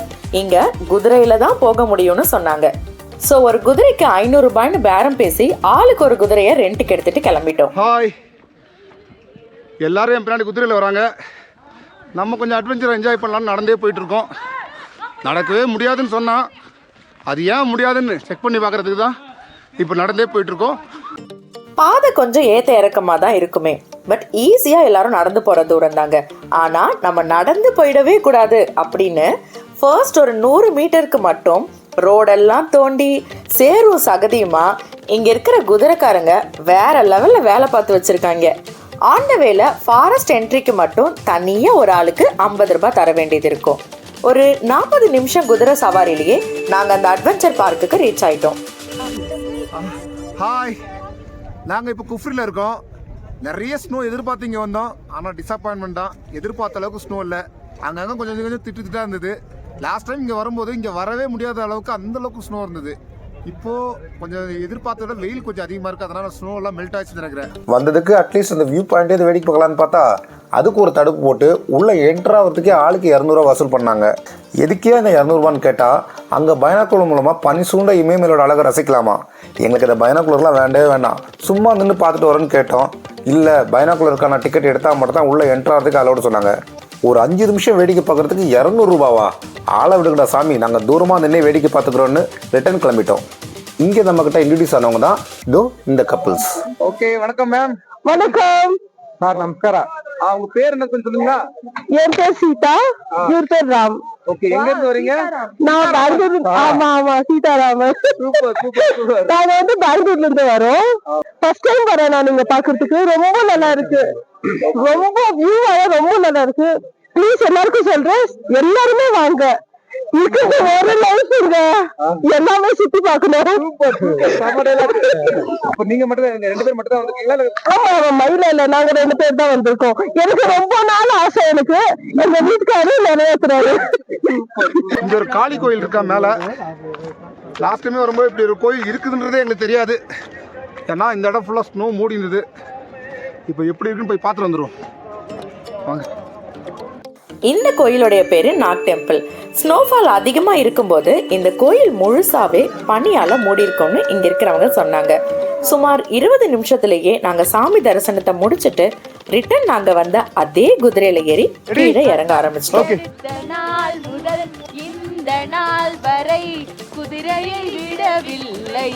இங்க குதிரையில தான் போக முடியும்னு சொன்னாங்க. ஸோ ஒரு குதிரைக்கு 500 ரூபாய்னு பேரம் பேசி ஆளுக்கு ஒரு குதிரையை ரெண்டுக்கு எடுத்துட்டு கிளம்பிட்டோம். ஹாய், எல்லாரும் என் பின்னாடி குதிரையில் வராங்க. நம்ம கொஞ்சம் அட்வென்ச்சர் என்ஜாய் பண்ணலாம்னு நடந்தே போயிட்டு இருக்கோம். நடக்கவே முடியாதுன்னு சொன்னா அது ஏன் முடியாதுன்னு செக் பண்ணி பார்க்கறதுக்கு தான் இப்போ நடந்தே போயிட்டு இருக்கோம். பாதை கொஞ்சம் ஏத்த இறக்கமாக தான் இருக்குமே, பட் ஈஸியாக எல்லாரும் நடந்து போகிற தூரம் தாங்க. ஆனால் நம்ம நடந்து போயிடவே கூடாது அப்படின்னு ஃபர்ஸ்ட் ஒரு 100 மீட்டருக்கு மட்டும் ரோடெல்லாம் தோண்டி சேரும் சகதியுமா இங்கே இருக்கிற குதிரைக்காரங்க வேற லெவலில் வேலை பார்த்து வச்சுருக்காங்க. ஆன் த வேல ஃபாரஸ்ட் என்ட்ரிக்கு மட்டும் தனியாக ஒரு ஆளுக்கு 50 ரூபாய் தர வேண்டியது இருக்கும். ஒரு 40 நிமிஷம் குதிரை சவாரிலேயே நாங்கள் அந்த அட்வென்ச்சர் பார்க்குக்கு ரீச் ஆயிட்டோம். ஹாய், நாங்கள் இப்போ குஃப்ரியில் இருக்கோம். நிறைய ஸ்னோ எதிர்பார்த்து இங்கே வந்தோம். ஆனால் டிசப்பாயின்மெண்ட் தான். எதிர்பார்த்த அளவுக்கு ஸ்னோ இல்லை. அங்கங்கே கொஞ்சம் கொஞ்சம் திட்டு இருந்தது. லாஸ்ட் டைம் இங்கே வரும்போது இங்கே வரவே முடியாத அளவுக்கு அந்த அளவுக்கு ஸ்னோ இருந்தது. இப்போது கொஞ்சம் எதிர்பார்த்தோட வெயில் கொஞ்சம் அதிகமாக இருக்குது. அதனால் ஸ்னோ எல்லாம் மெல்ட் ஆயிடுச்சு நினைக்கிறேன். வந்ததுக்கு அட்லீஸ்ட் அந்த வியூ பாயிண்டே வேடிக்கை பார்க்கலான்னு பார்த்தா அதுக்கு ஒரு தடுப்பு போட்டு உள்ளே என்ட்ராகிறதுக்கே ஆளுக்கு 200 ரூபா வசூல் பண்ணாங்க. எதுக்கே அந்த 200 ரூபான்னு கேட்டால் அங்கே பைனாக்குலர் மூலமாக பனி சூண்ட இமயமலையோட அழகை ரசிக்கலாமா. எங்களுக்கு இந்த பைனாக்குலர்லாம் வேண்டவே வேண்டாம், சும்மா நின்று பார்த்துட்டு வரேன்னு கேட்டோம். இல்லை, பைனாக்குலருக்கான டிக்கெட் எடுத்தால் மட்டும் தான் உள்ளே என்ட்ராகிறதுக்கு அலோடு சொன்னாங்க. ஒரு 5 நிமிஷம் வேடிக்கை பார்க்குறதுக்கு 200 ரூபாவா? ஆளை விடுங்கடா சாமி, நாங்கள் தூரமாக நின்று வேடிக்கை பார்த்துக்கிறோன்னு ரிட்டர்ன் கிளம்பிட்டோம். இங்கே நம்மக்கிட்ட இன்ட்ரடியூஸ் ஆனவங்க தான் இதோ இந்த கப்பிள்ஸ். ஓகே, வணக்கம் மேம். வணக்கம் சார் நமஸ்காரம். உங்க பேர் என்ன கொஞ்சம் சொல்லுங்களா? என் பேர் சீதா, இவர் பேர் ராம். ஓகே, எங்க இருந்து வரீங்க? நான் பெங்களூர். ஆமா சீதாராமன். Super super super. நாங்க வந்து பெங்களூர்ல இருந்து வரோம். ஃபர்ஸ்ட் டைம் வரேன் நான் இங்க பாக்குறதுக்கு. ரொம்ப நல்லா இருக்கு, ரொம்ப வியூ ரொம்ப நல்லா இருக்கு. ப்ளீஸ் எல்லாருக்கும் சொல்றேன், எல்லாருமே வாங்க. இருக்கிறது ஒரு லைஃப்ங்க, எல்லாமே சுத்தி பார்க்கணும். அப்ப நீங்க மட்டும் ரெண்டு பேர் மட்டும் தான் வந்திருக்கீங்களா? ஆமா மயில இல்ல, நாங்க 2 பேர் தான் வந்திருக்கோம். எனக்கு ரொம்ப நாள் ஆசை, எனக்கு எங்க வீட்டுக்காரரும் நிறைவேற்றுறாரு. இங்க ஒரு காளி கோயில் இருக்கா மேல. லாஸ்ட் டைமே வரும்போது இப்படி ஒரு கோயில் இருக்குதுன்றதே எங்களுக்கு தெரியாது. ஏன்னா இந்த இடம் ஃபுல்லா ஸ்னோ மூடி இருந்தது. இப்போ எப்படி இருக்குன்னு போய் பார்த்துட்டு வந்துடும் வாங்க. இந்த கோயிலுடைய பேரு நாக் டெம்பிள். ஸ்னோஃபால் அதிகமா இருக்கும்போது இந்த கோயில் முழுசாவே பனியால மூடி இருக்கும்னு இங்க இருக்கிறவங்க சொன்னாங்க. சுமார் 20 நிமிஷத்திலேயே நாங்க சாமி தரிசனத்தை முடிச்சிட்டு ரிட்டர்ன் நாங்க வந்த அதே குதிரையில ஏறி கீழே இறங்க ஆரம்பிச்சிட்டோம். நாள் முதல் இந்த நாள் வரை குதிரையை விடவில்லை.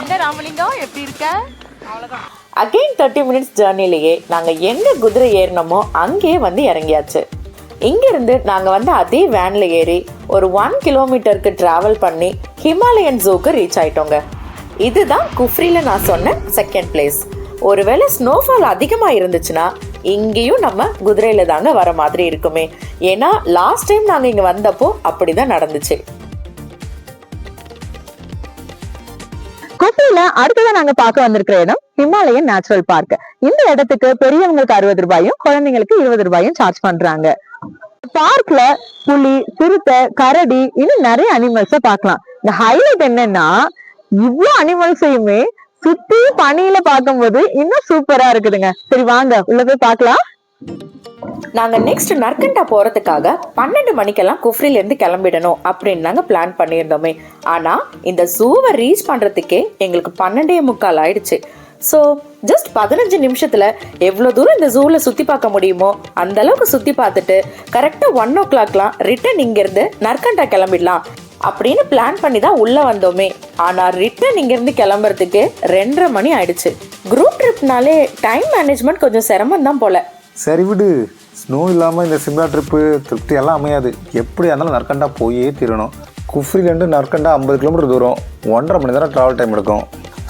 என்ன ராமலிங்கம் எப்படி இருக்க? அகைன் 30 மினிட்ஸ் ஜேர்னிலேயே நாங்க எங்க குதிரை ஏறினோமோ அங்கேயே வந்து இறங்கியாச்சு. இங்கிருந்து நாங்க வந்து அதே வேன்ல ஏறி ஒரு 1 கிலோமீட்டருக்கு டிராவல் பண்ணி ஹிமாலயன் ஜூக்கு ரீச் ஆயிட்டோங்க. இதுதான் குஃப்ரில நான் சொன்ன செகண்ட் பிளேஸ். ஒருவேளை ஸ்னோஃபால் அதிகமா இருந்துச்சுன்னா இங்கேயும் நம்ம குதிரையில தாங்க வர மாதிரி இருக்குமே. ஏன்னா லாஸ்ட் டைம் நாங்க இங்க வந்தப்போ அப்படிதான் நடந்துச்சு. குஃப்ரில அடுத்ததான் நாங்க பார்க்க வந்திருக்கிற இடம் ஹிமாலயன் நேச்சுரல் பார்க். இந்த இடத்துக்கு பெரியவங்களுக்கு 60 ரூபாயும் குழந்தைங்களுக்கு 20 ரூபாயும் சார்ஜ் பண்றாங்க. பார்க்ல புலி, சிறுத்தை, கரடி, இன்னும் நிறைய அனிமல்ஸ பார்க்கலாம். இந்த ஹைலைட் என்னன்னா, இவ்வளவு அனிமல்ஸையுமே சுத்தி பனியில பார்க்கும்போது இன்னும் சூப்பரா இருக்குதுங்க. சரி வாங்க உள்ள போய் பார்க்கலாம். நாங்க நெக்ஸ்ட் நர்கண்டா போறதுக்காக 12 மணிக்கெல்லாம் குஃப்ரில இருந்து கிளம்பிடணும் அப்படின்னு நாங்க பிளான் பண்ணியிருந்தோமே. ஆனா இந்த ஜூவை ரீச் பண்றதுக்கே எங்களுக்கு 12:45 ஆயிடுச்சு. ஸோ ஜஸ்ட் 15 நிமிஷத்துல எவ்வளவு தூரம் இந்த ஜூல சுத்தி பார்க்க முடியுமோ அந்த அளவுக்கு சுத்தி பார்த்துட்டு கரெக்டா 1 o'clockலாம் ரிட்டர்ன் இங்க இருந்து நர்கண்டா கிளம்பிடலாம் அப்படின்னு பிளான் பண்ணி தான் உள்ள வந்தோமே. ஆனா ரிட்டர்ன் இங்க இருந்து கிளம்புறதுக்கு 2:30 மணி ஆயிடுச்சு. குரூப் ட்ரிப்னாலே டைம் மேனேஜ்மெண்ட் கொஞ்சம் சிரமம் தான் போல. சரி விடு, ஸ்னோ இல்லாமல் இந்த சிம்லா ட்ரிப்பு திருப்தியெல்லாம் அமையாது. எப்படியா இருந்தாலும் நர்கண்டா போயே தீரணும். குஃப்ரிலேருந்து நர்கண்டா 50 கிலோமீட்டர் தூரம், 1.5 மணி நேரம் ட்ராவல் டைம் எடுக்கும்.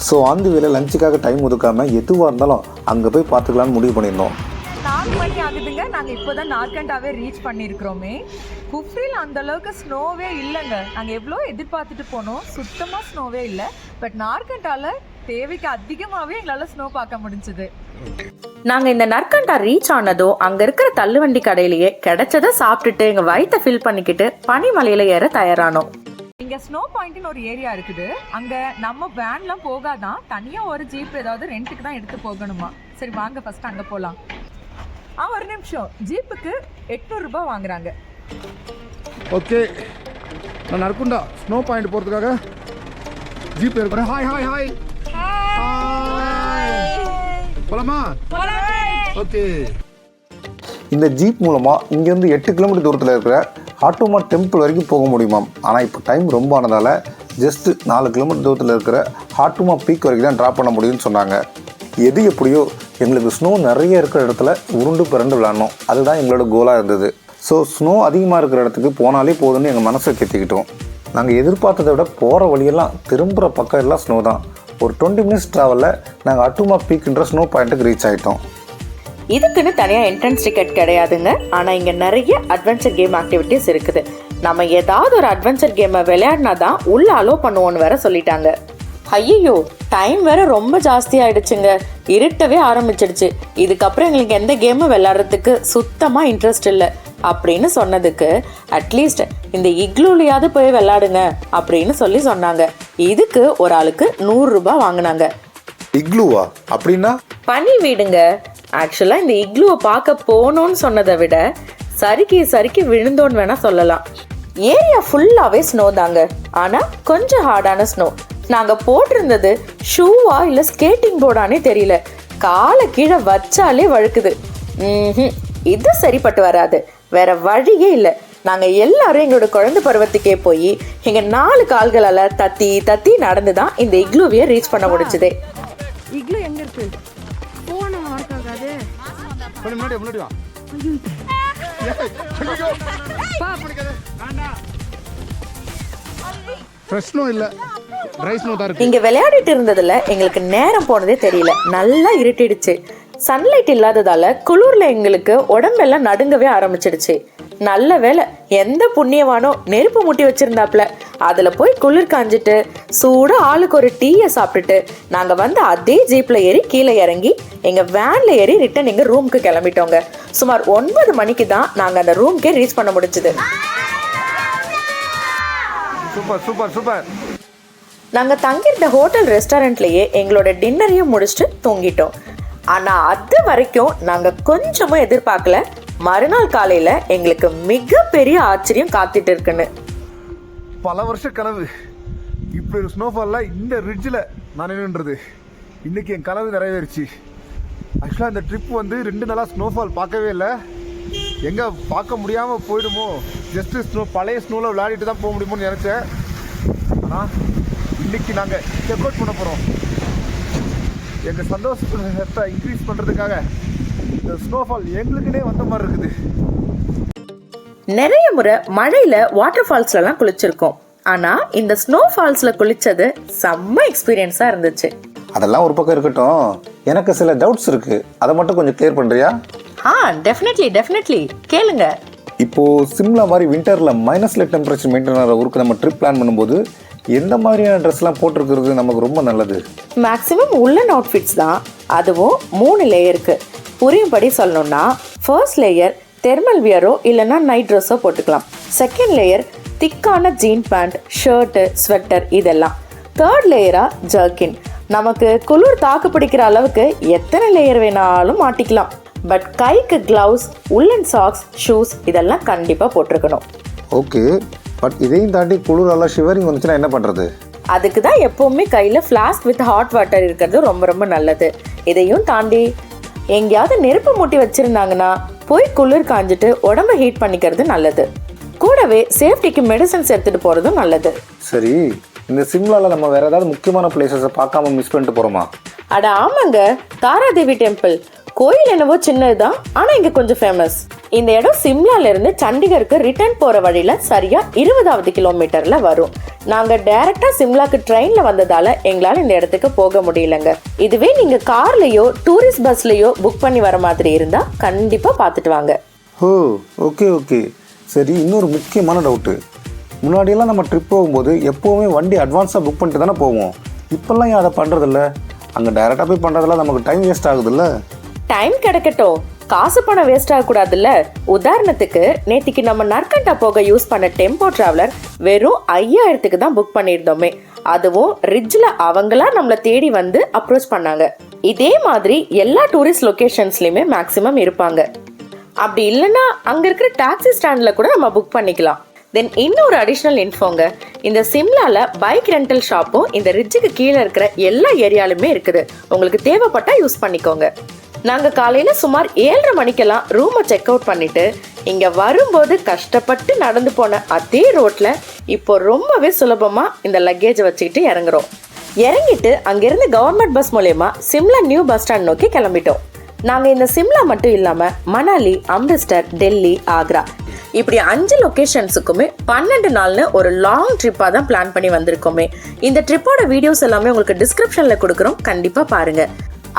ஸோ அந்த வேலை லஞ்சுக்காக டைம் ஒதுக்காமல் எதுவாக இருந்தாலும் அங்கே போய் பார்த்துக்கலான்னு முடிவு பண்ணியிருந்தோம். 4 மணி ஆகுதுங்க. நாங்கள் இப்போதான் நார்கண்டாவே ரீச் பண்ணியிருக்கிறோமே. குஃப்ரில் அந்த அளவுக்கு ஸ்னோவே இல்லைங்க. நாங்கள் எவ்வளோ எதிர்பார்த்துட்டு போனோம், சுத்தமாக ஸ்னோவே இல்லை. பட் நார்கண்டால தேவைக்கு அதிகமாகவே எங்களால் ஸ்னோ பார்க்க முடிஞ்சுது. நாங்க இந்த நர்கண்டா ரீச் ஆனதும் அங்க இருக்கிற தள்ளுவண்டி கடையிலேயே கிடைச்சதை சாப்பிட்டுட்டு எங்க வயித்தை ஃபில் பண்ணிக்கிட்டு பனிமலையில ஏற தயாரானோம். இங்க ஸ்னோ பாயிண்ட்னு ஒரு ஏரியா இருக்குது. அங்க நம்ம வேன்லாம் போகாதான், தனியா ஒரு ஜீப் ஏதாவது ரெண்ட்டுக்கு தான் எடுத்து போகணுமா. சரி வாங்க ஃபர்ஸ்ட் அங்க போலாம். ஒரு நிமிஷம், ஜீப்புக்கு 800 ரூபாய் வாங்குறாங்க. ஓகே, நான் நர்கண்டா ஸ்னோ பாயிண்ட் போகிறதுக்காக ஜீப் இருக்கிறேன். ஹாய் ஹாய் ஹாய் போலாமா? ஓகே. இந்த ஜீப் மூலமாக இங்கேருந்து 8 கிலோமீட்டர் தூரத்தில் இருக்கிற ஹாட்டுமா டெம்பிள் வரைக்கும் போக முடியுமாம். ஆனால் இப்போ டைம் ரொம்ப ஆனதால் ஜஸ்ட்டு 4 கிலோமீட்டர் தூரத்தில் இருக்கிற ஹாட்டுமா பீக் வரைக்கும் தான் ட்ராப் பண்ண முடியும்னு சொன்னாங்க. எது எப்படியோ எங்களுக்கு ஸ்னோ நிறைய இருக்கிற இடத்துல உருண்டு பிறண்டு விளாடணும், அதுதான் எங்களோட கோலாக இருந்தது. ஸோ ஸ்னோ அதிகமாக இருக்கிற இடத்துக்கு போனாலே போதுன்னு எங்கள் மனசை கேத்திக்கிட்டோம். நாங்கள் எதிர்பார்த்ததை விட போகிற வழியெல்லாம் திரும்புகிற பக்கம் எல்லாம் ஸ்னோ தான். ஒரு 20 மினிட்ஸ் ட்ராவலில் நாங்கள் ஹாட்டுமா பீக்ன்ற ஸ்னோ பாயிண்ட்டுக்கு ரீச் ஆகிட்டோம். இதுக்குன்னு தனியாக என்ட்ரன்ஸ் டிக்கெட் கிடையாதுங்க. ஆனால் இங்கே நிறைய அட்வென்ச்சர் கேம் ஆக்டிவிட்டிஸ் இருக்குது. நம்ம ஏதாவது ஒரு அட்வென்ச்சர் கேமை விளையாடினா தான் உள்ள அலோவ் பண்ணுவோன்னு வேற சொல்லிட்டாங்க. ஐயோ, டைம் வேற ரொம்ப ஜாஸ்தி ஆயிடுச்சுங்க. இருட்டவே ஆரம்பிச்சிடுச்சு. இதுக்கப்புறம் எங்களுக்கு எந்த கேமும் விளையாடுறதுக்கு சுத்தமாக இன்ட்ரெஸ்ட் இல்லை அப்படின்னு சொன்னதுக்கு அட்லீஸ்ட் இந்த இக்லூலையாவது போய் விளையாடுங்க அப்படின்னு சொல்லி சொன்னாங்க. இதுக்கு ஒரு ஆளுக்கு 100 ரூபாய் வாங்கினாங்க. இக்லூவா அப்படின்னா? பனி வீடுங்க. ஆக்சுவலாக இந்த இக்லூவை பார்க்க போனோன்னு சொன்னதை விட சறுக்கி விழுந்தோன்னு வேணா சொல்லலாம். ஏரியா ஃபுல்லாகவே ஸ்னோ தாங்க, ஆனால் கொஞ்சம் ஹார்டான ஸ்னோ. நாங்கள் போட்டிருந்தது ஷூவா இல்லை ஸ்கேட்டிங் போர்டானே தெரியல. காலை கீழே வச்சாலே வழுக்குது. இது சரிப்பட்டு வராது. வேற வழியே இல்லை. நாங்கள் எல்லாரும் எங்களோட குழந்தை பருவத்துக்கே போய் எங்கள் 4 கால்களால் தத்தி நடந்து தான் இந்த இக்லூவியை ரீச் பண்ண முடிச்சுதே. இக்லு எங்க இருக்கு? போன மார்க்காகாது. முன்னாடி வா. ஃப்ரெஷ்னும் இல்ல, ட்ரை ஸ்னோ தான் இருக்கு. இங்க விளையாடிட்டு இருந்ததுல எங்களுக்கு நேரம் போனதே தெரியல. நல்லா இருட்டிடுச்சு. சன்லைட் இல்லாததால குளிர்ல எங்களுக்கு உடம்பெல்லாம் நடுங்கவே ஆரம்பிச்சிடுச்சு. நல்ல வேலை எந்த புண்ணியவானோ நெருப்பு மூட்டி வச்சிருந்தாப்புல அதுல போய் குளிர் காஞ்சிட்டு சூட ஆளுக்கு ஒரு டீயை சாப்பிட்டுட்டு நாங்க வந்து அதே ஜீப்ல ஏறி கீழே இறங்கி எங்க வேன்ல ஏறி ரிட்டன் எங்க ரூமுக்கு கிளம்பிட்டோங்க. சுமார் 9 மணிக்கு தான் நாங்க அந்த ரூம்க்கே ரீச் பண்ண முடிஞ்சது. Super super super. நாங்க தங்கியிருந்த ஹோட்டல் ரெஸ்டாரண்ட்லயே எங்களோட டின்னரையும் முடிச்சுட்டு தூங்கிட்டோம். ஆனா அது வரைக்கும் நாங்க கொஞ்சமும் எதிர்பார்க்கல மறுநாள் காலையில எங்களுக்கு மிகப்பெரிய ஆச்சரியம் காத்துட்டு இருக்குன்னு. பல வருஷ கனவு இப்படி ஒரு ஸ்னோஃபால்ல இந்த ரிட்ஜில் நான் நின்றுன்றது இன்னைக்கு என் கனவு நிறைவேறிச்சு. ஆக்சுவலாக இந்த ட்ரிப் வந்து 2 நாளாக ஸ்னோஃபால் பார்க்கவே இல்லை. எங்கே பார்க்க முடியாமல் போயிடுமோ, ஜஸ்ட்டு பழைய ஸ்னோவில் விளையாடிட்டு தான் போக முடியுமோன்னு நினச்சேன். ஆனால் இன்னைக்கு நாங்கள் செக் அவுட் பண்ண போகிறோம். எங்கள் சந்தோஷத்தை இன்க்ரீஸ் பண்ணுறதுக்காக இந்த ஸ்னோஃபால் எங்களுக்குன்னே வந்த மாதிரி இருக்குது. நிறைய முறை மழையில வாட்டர் ஃபால்ஸ்லாம் குளிச்சிருக்கோம். ஆனா இந்த ஸ்னோ ஃபால்ஸ்ல குளிச்சது செம்ம எக்ஸ்பீரியன்ஸா இருந்துச்சு. அதெல்லாம் ஒரு பக்கம் இருக்கட்டும், எனக்கு சில டவுட்ஸ் இருக்கு, அதை மட்டும் கொஞ்சம் கிளியர் பண்றியா? டெஃபினெட்லி கேளுங்க. இப்போ சிம்லா மாதிரி விண்டர்ல -ல டெம்பரேச்சர் மெயின்டைன் ஆகிற ஊருக்கு நம்ம ட்ரிப் பிளான் பண்ணும்போது எந்த மாதிரியான ட்ரெஸ்லாம் போட்டிருக்கிறது நமக்கு ரொம்ப நல்லது? மேக்ஸிமம் உள்ளன் அவுட்ஃபிட்ஸ் தான். அதுவும் 3 லேயருக்கு. புரியும்படி சொல்லணும்னா ஃபர்ஸ்ட் லேயர் தெர்மல் வியரோ இல்லைன்னா நைட் ட்ரெஸ்ஸோ போட்டுக்கலாம். செகண்ட் லேயர் திக்கான ஜீன் பேண்ட், ஷர்ட்டு, ஸ்வெட்டர் இதெல்லாம். தேர்ட் லேயரா ஜர்க்கின். நமக்கு குளிர் தாக்கு பிடிக்கிற அளவுக்கு எத்தனை லேயர் வேணாலும் மாட்டிக்கலாம். பட் கைக்கு கிளவுஸ், உள்ளன் சாக்ஸ், ஷூஸ் இதெல்லாம் கண்டிப்பாக போட்டிருக்கணும். ஓகே, பட் இதையும் தாண்டி குளிரால ஷிவரிங் வந்துச்சுன்னா என்ன பண்ணுறது? அதுக்கு தான் எப்போவுமே கையில் ஃப்ளாஸ்க் வித் ஹாட் வாட்டர் இருக்கிறது ரொம்ப ரொம்ப நல்லது. இதையும் தாண்டி எங்கேயாவது நெருப்பு மூட்டி வச்சுருந்தாங்கன்னா போய் குளிர் காஞ்சிட்டு உடம்பை ஹீட் பண்ணிக்கிறது நல்லது. கூடவே சேஃப்டிக்கு மெடிசன்ஸ் எடுத்துகிட்டு போகிறதும் நல்லது. சரி, இந்த சிம்லாவில் நம்ம வேறு ஏதாவது முக்கியமான பிளேசஸை பார்க்காம மிஸ் பண்ணிட்டு போகிறோமா? அட ஆமாங்க, தாராதேவி டெம்பிள். கோயில் என்னவோ சின்னதுதான், ஆனால் இங்கே கொஞ்சம் ஃபேமஸ். இந்த இடம் சிம்லாலேருந்து சண்டிகருக்கு ரிட்டர்ன் போகிற வழியில் சரியாக 20வது கிலோமீட்டரில் வரும். நாங்கள் டைரெக்டாக சிம்லாக்கு ட்ரெயினில் வந்ததால் எங்களால் இந்த இடத்துக்கு போக முடியலங்க. இதுவே நீங்கள் கார்லேயோ டூரிஸ்ட் பஸ்லேயோ புக் பண்ணி வர மாதிரி இருந்தால் கண்டிப்பாக பார்த்துட்டு வாங்க. ஓ ஓகே. சரி, இன்னொரு முக்கியமான டவுட்டு. முன்னாடியெல்லாம் நம்ம ட்ரிப் போகும்போது எப்போவுமே வண்டி அட்வான்ஸாக புக் பண்ணிட்டு தானே போவோம். இப்போல்லாம் ஏன் அதை பண்ணுறதில்ல? அங்கே டைரெக்டாக போய் பண்ணுறதுல நமக்கு டைம் வேஸ்ட் ஆகுதுல்ல? டைம் கிடைக்கட்டும், காசு பணம் வேஸ்ட் ஆகக்கூடாதுல்ல. உதாரணத்துக்கு நேத்திக்கு நம்ம நற்கண்டா போக யூஸ் பண்ண டெம்போ டிராவலர் வெறும் 5000க்கு தான் புக் பண்ணியிருந்தோமே. அதுவும் ரிட்ஜில் அவங்களா நம்மளை தேடி வந்து அப்ரோச் பண்ணாங்க. இதே மாதிரி எல்லா டூரிஸ்ட் லொகேஷன்ஸ்லையுமே மேக்ஸிமம் இருப்பாங்க. அப்படி இல்லைன்னா அங்கே இருக்கிற டாக்ஸி ஸ்டாண்டில் கூட நம்ம புக் பண்ணிக்கலாம். தென் இன்னொரு அடிஷ்னல் இன்ஃபோங்க, இந்த சிம்லாவில் பைக் ரெண்டல் ஷாப்பும் இந்த ரிட்ஜுக்கு கீழே இருக்கிற எல்லா ஏரியாலுமே இருக்குது. உங்களுக்கு தேவைப்பட்டால் யூஸ் பண்ணிக்கோங்க. நாங்கள் காலையில் சுமார் 7:30 மணிக்கெல்லாம் ரூமை செக் அவுட் பண்ணிவிட்டு இங்கே வரும்போது கஷ்டப்பட்டு நடந்து போன அதே ரோட்டில் இப்போ ரொம்பவே சுலபமாக இந்த லக்கேஜை வச்சுக்கிட்டு இறங்குறோம். இறங்கிட்டு அங்கேருந்து கவர்மெண்ட் பஸ் மூலயமா சிம்லா நியூ பஸ் ஸ்டாண்ட் நோக்கி கிளம்பிட்டோம். நாங்கள் இந்த சிம்லா மட்டும் இல்லாமல் மணாலி, அம்ரிஸ்டர், டெல்லி, ஆக்ரா இப்படி 5 லொகேஷன்ஸுக்குமே 12 நாள்னு ஒரு லாங் ட்ரிப்பாக தான் பிளான் பண்ணி வந்திருக்கோமே. இந்த ட்ரிப்போட வீடியோஸ் எல்லாமே உங்களுக்கு டிஸ்கிரிப்ஷனில் கொடுக்குறோம், கண்டிப்பாக பாருங்க.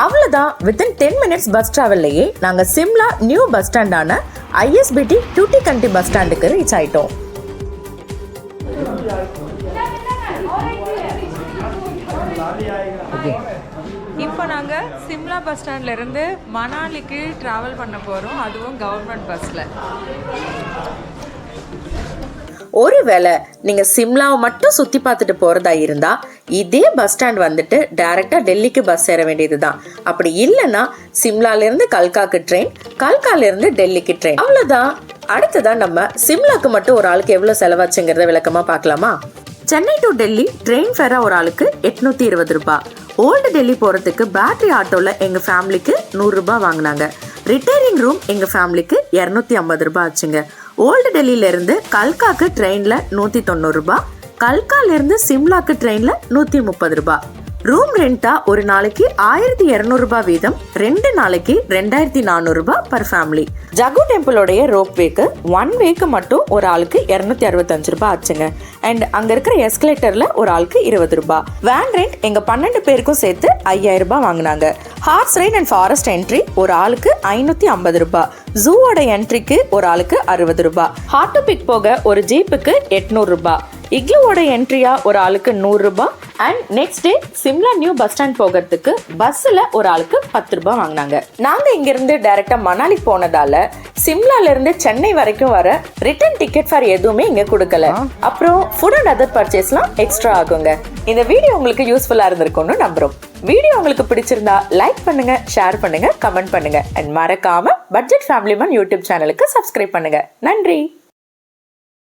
அவ்வளோதான், வித்தின் 10 மினிட்ஸ் பஸ் ட்ராவல்லையே நாங்கள் சிம்லா நியூ பஸ் ஸ்டாண்டான ISBT டூட்டிகண்டி பஸ் ஸ்டாண்டுக்கு ரீச் ஆயிட்டோம். இப்போ நாங்கள் சிம்லா பஸ் ஸ்டாண்ட்லேருந்து மணாலிக்கு ட்ராவல் பண்ண போகிறோம், அதுவும் கவர்மெண்ட் பஸ்ஸில். ஒருவேளை நீங்கள் சிம்லாவை மட்டும் சுற்றி பார்த்துட்டு போகிறதா இருந்தால் இதே பஸ் ஸ்டாண்ட் வந்துட்டு டைரெக்டாக டெல்லிக்கு பஸ் ஏற வேண்டியது தான். அப்படி இல்லைன்னா சிம்லாலேருந்து கல்காக்கு ட்ரெயின், கல்காலேருந்து டெல்லிக்கு ட்ரெயின். அவ்வளோதான். அடுத்ததான் நம்ம சிம்லாக்கு மட்டும் ஒரு ஆளுக்கு எவ்வளோ செலவாச்சுங்கிறத விளக்கமாக பார்க்கலாமா? சென்னை டு டெல்லி ட்ரெயின் ஃபேராக ஒரு ஆளுக்கு 820 ரூபாய். ஓல்டு டெல்லி போகிறதுக்கு பேட்டரி ஆட்டோவில் எங்கள் ஃபேமிலிக்கு 100 ரூபாய் வாங்கினாங்க. ரிட்டையரிங் ரூம் எங்கள் ஃபேமிலிக்கு 250 ரூபாய் ஆச்சுங்க. ஓல்டு டெல்லியிலேருந்து கல்காக்கு ட்ரெயினில் 190 ரூபாய், கல்காலேருந்து சிம்லாக்கு ட்ரெயினில் 130 ரூபாய். ரூம் ரெண்டா ஒரு நாளைக்கு 1200 ரூபாய் வீதம், 2 நாளைக்கு 2400 ரூபாய் பர் ஃபேமிலி. ஜகு டெம்பிளோடைய ரோப் வேக்கு 1 வேக்கு மட்டும் ஒரு ஆளுக்கு 265 ரூபாய் ஆச்சுங்க. அண்ட் அங்க இருக்கிற எஸ்கலேட்டர்ல ஒரு ஆளுக்கு 20 ரூபாய். வேன் ரெண்ட் எங்க 12 பேருக்கும் சேர்த்து 5000 ரூபாய் வாங்கினாங்க. Horse ride and forest entry ஒரு ஆளுக்கு 550 ரூபாய். ஜூவோட என்ட்ரிக்கு ஒரு ஆளுக்கு 60 ரூபாய். ஹார்ட் டு பிக் போக ஒரு ஜீப்புக்கு 800 ரூபாய். இக்லூவோட என்ட்ரியா ஒரு ஆளுக்கு 100 ரூபாய். And next day Shimla new bus stand போகிறதுக்கு பஸ்ல ஒரு ஆளுக்கு 10 ரூபாய் வாங்கினாங்க. நாங்க இங்க இருந்து டைரக்டா மணாலி போனதால சிம்லால இருந்து சென்னை வரைக்கும் வர ரிட்டர்ன் டிக்கெட் ஃபார் எதுவுமே இங்க கொடுக்கல. அப்புறம் ஃபுட் அண்ட் அதர் பர்ச்சேஸ்லாம் எக்ஸ்ட்ரா ஆகுங்க. இந்த வீடியோ உங்களுக்கு யூஸ்ஃபுல்லா இருந்திருக்கும்னு நம்புறோம். வீடியோ உங்களுக்கு பிடிச்சிருந்தா லைக் பண்ணுங்க, ஷேர் பண்ணுங்க, கமெண்ட் பண்ணுங்க. அண்ட் மறக்காம பட்ஜெட் ஃபேமிலி மேன் யூடியூப் சேனலுக்கு சப்ஸ்கிரைப் பண்ணுங்க. நன்றி.